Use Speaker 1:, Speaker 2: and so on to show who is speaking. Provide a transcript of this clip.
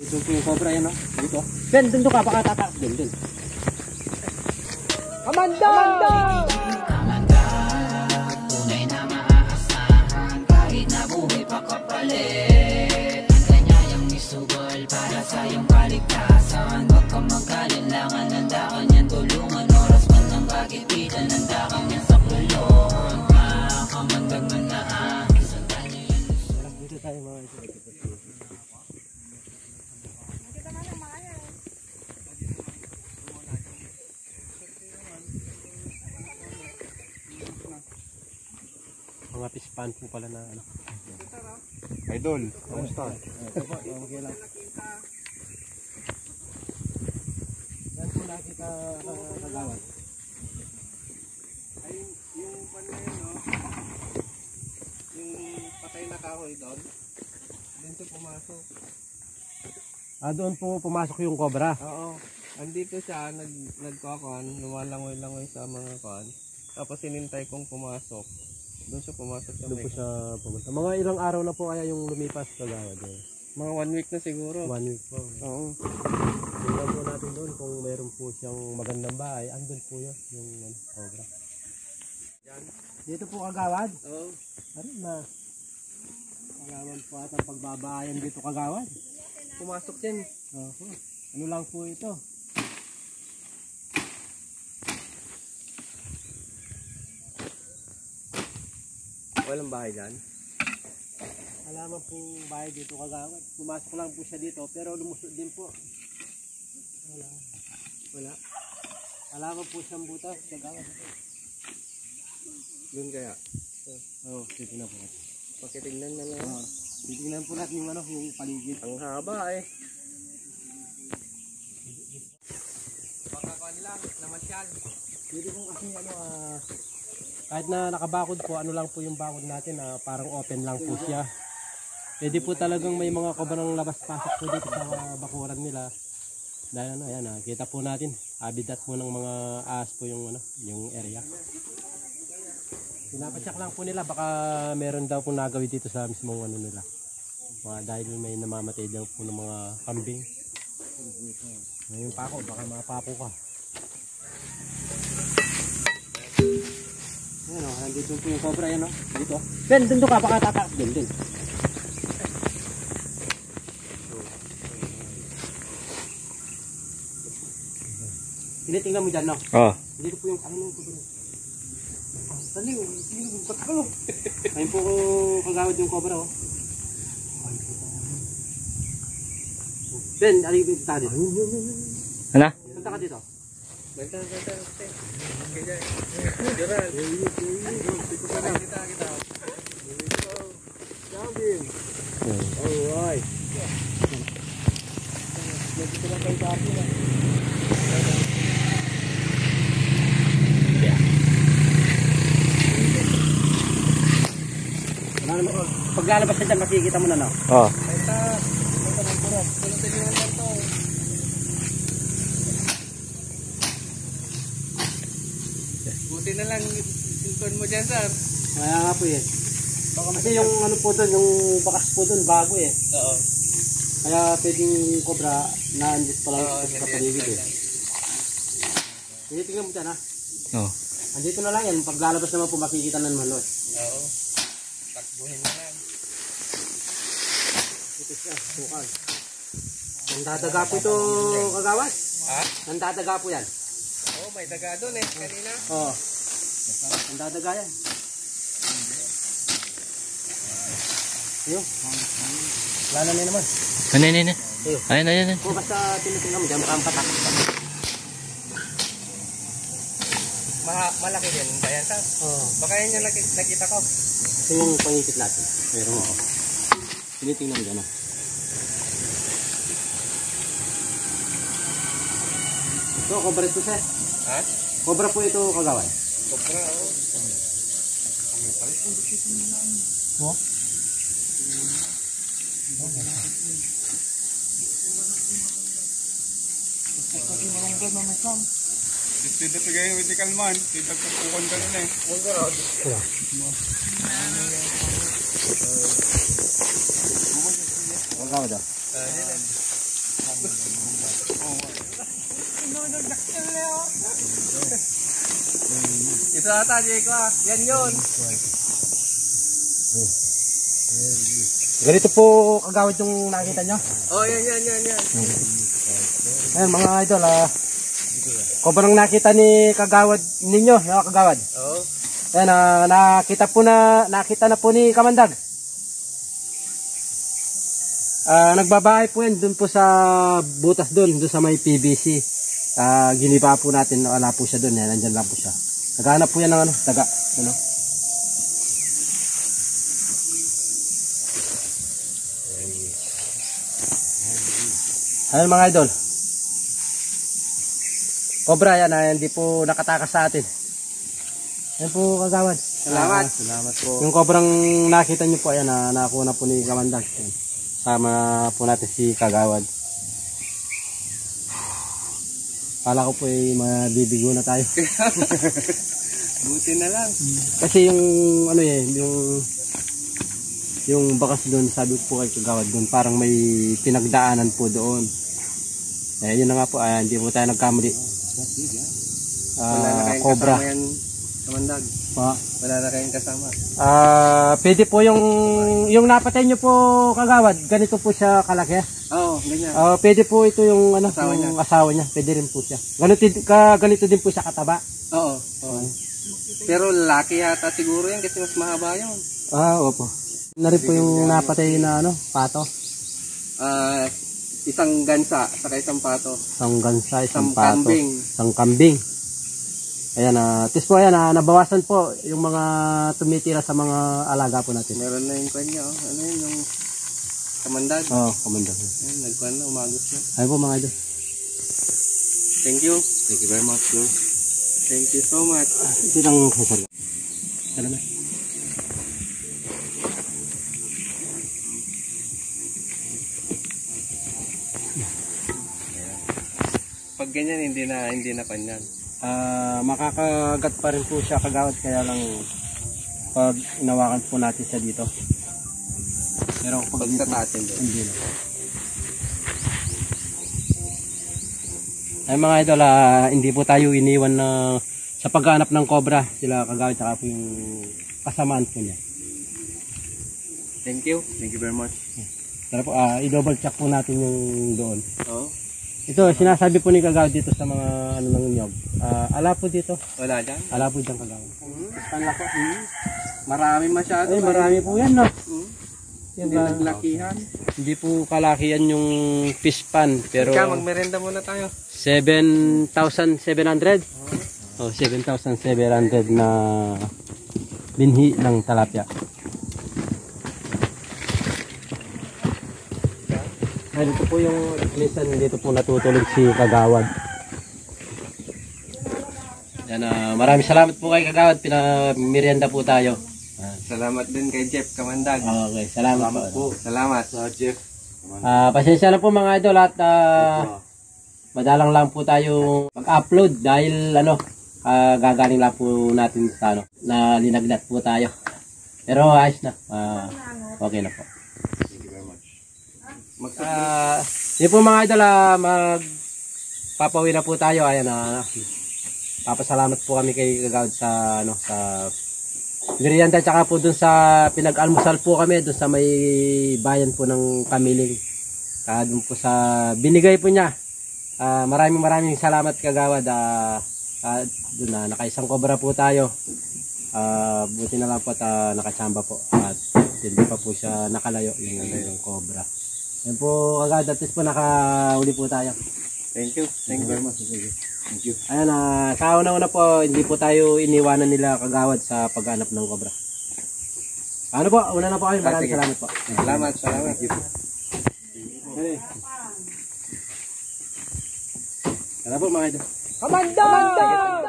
Speaker 1: Ito po yung cobra yan, no? Dito. Ben, dun ka, baka tatak. Dun. Amanda!
Speaker 2: Amanda! Tunay na maaasahan kahit na buhay pa kapalit. Ang kanyang misugol para sa iyong kaligtasan. Huwag kang magkalinlangan, handa ka niyan tulungan. Oras man ng kagipitan, handa ka niyan sa kulungan. Makamandag man na sundan niyo yan.
Speaker 1: Dito tayo mga ito. Mga pispan po pala na ano.
Speaker 3: Idol, kamusta?
Speaker 1: Okay lang. Saan po nakita kagawad?
Speaker 3: Ay, yung pan na yun, no? Yung patay na kahoy doon. Dito pumasok.
Speaker 1: Doon po pumasok yung cobra.
Speaker 3: Oo. Andito siya, nagkakon, lumalangoy-langoy sa mga kon. Tapos sinintay kong pumasok. Doon siya pumasok sa
Speaker 1: Doon
Speaker 3: may.
Speaker 1: po siya pumunta. Mga ilang araw na po kaya yung lumipas kagawad?
Speaker 3: Mga 1 week na siguro.
Speaker 1: 1 week po.
Speaker 3: Oo.
Speaker 1: Tingnan po natin doon kung meron po siyang magandang bahay. Andun po yun, yung cobra.
Speaker 3: Yan.
Speaker 1: Dito po kagawad?
Speaker 3: Oo.
Speaker 1: Ano na? Kagawad po at ang pagbabayan dito kagawad.
Speaker 3: Pumasok yan.
Speaker 1: Oho. Ano lang po ito?
Speaker 3: Walang bahay dyan.
Speaker 1: Alaman pong bahay dito kagawad. Pumasok lang po siya dito pero lumusod din po. Wala. Alaman po siyang butas kagawad.
Speaker 3: Doon kaya.
Speaker 1: Oo, titignan po natin.
Speaker 3: Pakitignan na lang.
Speaker 1: Titignan po natin yung ano, yung paligid.
Speaker 3: Ang haba eh. Pagkakuan lang, namasyal.
Speaker 1: Dito po kasi ano, kahit na nakabakod po, ano lang po yung bakod natin, parang open lang po siya. Pwede po talagang may mga kobrang labas-pasok po dito sa bakuran nila. Dahil ano, ayan, kita po natin, habitat po ng mga ahas po yung, ano, yung area. Pinapacheck lang po nila, baka meron daw po nagawi dito sa mismong ano nila. Dahil may namamatay daw po ng mga kambing. Ngayon pa ako, baka mapapo ka. Ayan o, nandito po yung cobra yan o. Dito. Ben, dun ka, baka tatak. Dun. Tinitingnan mo dyan, no?
Speaker 3: Oo.
Speaker 1: Dito po yung ano yung cobra. Tali, ba't ka lo? Ayun po kagawad yung cobra o. Ben, alin yung tali?
Speaker 3: Ano?
Speaker 1: Punta ka dito.
Speaker 3: Benta. Kaya. Joral. Kita. Jambin. Alright. Dito lang kayo sa akin.
Speaker 1: Pag lalabas ka dyan, makikita mo na, no?
Speaker 3: Oo. Buti na lang sinton mo dyan, sir.
Speaker 1: Kaya nga po eh. Kasi yung ano po doon, yung bakas po doon, bago eh.
Speaker 3: Oo.
Speaker 1: Kaya pwedeng cobra na andit pa lang sa paligid eh. Tinitingnan mo dyan ha.
Speaker 3: Oo.
Speaker 1: Andito na lang yan, pag lalabas naman po makikita na naman Lord.
Speaker 3: Oo. Takbuhin na lang.
Speaker 1: Ito siya, bukal. Nandadaga po ito kagawad?
Speaker 3: Ha?
Speaker 1: Nandadaga po yan.
Speaker 3: Oo, may daga doon eh, kanina.
Speaker 1: Oo. Nandadaga yan. Ayun. Lala na naman.
Speaker 3: Ano? Ayun.
Speaker 1: O basta tinitingnan mo dyan, mukhang patak.
Speaker 3: Malaki din ba yan, sir?
Speaker 1: Oo.
Speaker 3: Baka yun yung nakita ko.
Speaker 1: Ito yung pangikit natin. Meron ako. Tinitingnan mo dyan ha. Ito, cobra ito sir.
Speaker 3: Ha?
Speaker 1: Cobra po ito kagawan.
Speaker 3: Sobra, oo.
Speaker 1: Oh?
Speaker 3: Dito kayo vertical man, dito pupukan ka nun eh.
Speaker 1: Kagawan daw.
Speaker 3: Ito ata, Jeko. Yan yun.
Speaker 1: Ganito po kagawad yung nakita nyo.
Speaker 3: Oh, yan.
Speaker 1: Ayan mga idol, kobrang nakita ni kagawad ninyo, yung kagawad.
Speaker 3: Oo.
Speaker 1: Ayan, nakita na po ni Kamandag. Nagbabahay po yan dun po sa butas dun sa may PVC. Giniba po natin, wala po siya dun, nandyan lang po siya. Naghanap po yan ng daga. Ano? Ayan mga idol. Cobra yan, hindi po nakatakas sa atin. Ayan po kagawad.
Speaker 3: Salamat. Salamat po.
Speaker 1: Yung kobrang nakita nyo po, ayan, nakuha na po ni Kamandag. Sama po natin si kagawad. Kala ko po mabibigo na tayo.
Speaker 3: Buti na lang.
Speaker 1: Kasi yung bakas doon, sabi ko po kay kagawad doon, parang may pinagdaanan po doon. Yun na nga po, hindi po tayo nagkamali.
Speaker 3: Wala na kayong
Speaker 1: Cobra.
Speaker 3: kasama yan, Kamandag. Wala na kayong kasama.
Speaker 1: Pwede po yung napatay nyo po kagawad, ganito po siya kalaki.
Speaker 3: Oo, ganyan.
Speaker 1: Pwede po ito yung
Speaker 3: Asawa
Speaker 1: asawa niya, pwede rin po siya. Ganito din po siya kataba.
Speaker 3: Oo. Pero lalaki yata siguro yan kasi mas mahaba yun.
Speaker 1: Opo. Na rin po yung napatay na pato.
Speaker 3: Isang gansa, saka isang pato.
Speaker 1: Isang gansa, isang
Speaker 3: Isang
Speaker 1: pato.
Speaker 3: kambing.
Speaker 1: Isang kambing. Ayan, tis po ayan, nabawasan po yung mga tumitira sa mga alaga po natin.
Speaker 3: Meron na yung kanya, oh. Ano yun, yung Kamandag.
Speaker 1: Kamandag.
Speaker 3: Ayan, nagkuhan na, umagos na.
Speaker 1: Ayun po mga idol.
Speaker 3: Thank you. Thank you very much, bro. Thank you so much.
Speaker 1: Ito lang sasarga. Tala na.
Speaker 3: Pag ganyan, hindi na kanyan.
Speaker 1: Makakagat pa rin po siya kagawad, kaya lang pag inawakan po natin siya dito. Pero pag
Speaker 3: sa taas
Speaker 1: hindi na. Ay mga idol, hindi po tayo iniwan na sa paghanap ng cobra, sila kagawad tsaka po yung kasamaan po niya.
Speaker 3: Thank you. Thank you very much.
Speaker 1: Tara po, i-double check po natin yung doon.
Speaker 3: Oo.
Speaker 1: Ito, sinasabi po ni kagawad dito sa mga ng nyog. Ala po dito.
Speaker 3: Wala dyan?
Speaker 1: Ala po dyan kagawad.
Speaker 3: Panlako. Marami masyado.
Speaker 1: Ay, marami po yan, no?
Speaker 3: Hindi naglakihan.
Speaker 1: Hindi po kalakihan yung fish pan, pero
Speaker 3: Ika, magmerenda muna tayo.
Speaker 1: 7,700. 7,700 na binhi ng talapia. Ay, dito po yung minsan dito po natutulog si kagawad. Yan, maraming salamat po kay kagawad, pinamerienda po tayo.
Speaker 3: Salamat din kay Jeff Kamandag.
Speaker 1: Okay, salamat po.
Speaker 3: Salamat. Jeff.
Speaker 1: Pasensya na po mga idol at madalang lang po tayo mag-upload dahil gagaling lang po natin sa na linagnat po tayo. Pero ayos na. Okay na po.
Speaker 3: Thank you very much.
Speaker 1: Yun po mga idol, magpapauwi na po tayo. Ayan, papasalamat po kami kay kagawad sa sa merienda, tsaka po dun sa pinag-almusal po kami dun sa may bayan po ng Kamiling. Dun po sa binigay po niya. Maraming salamat kagawad. Dun nakaisang cobra po tayo. Buti na lang po at nakachamba po. At hindi pa po siya nakalayo yung cobra. Yan po kagawad, at least po nakahuli po tayo.
Speaker 3: Thank you. Thank you very much. Thank you.
Speaker 1: Ayan, sa una-una po, hindi po tayo iniwanan nila kagawad sa paghanap ng cobra. Ano po, una na po kayo. Maraming salamat po.
Speaker 3: Salamat. Thank you.
Speaker 1: Tara po mga idol.
Speaker 3: Kamandag!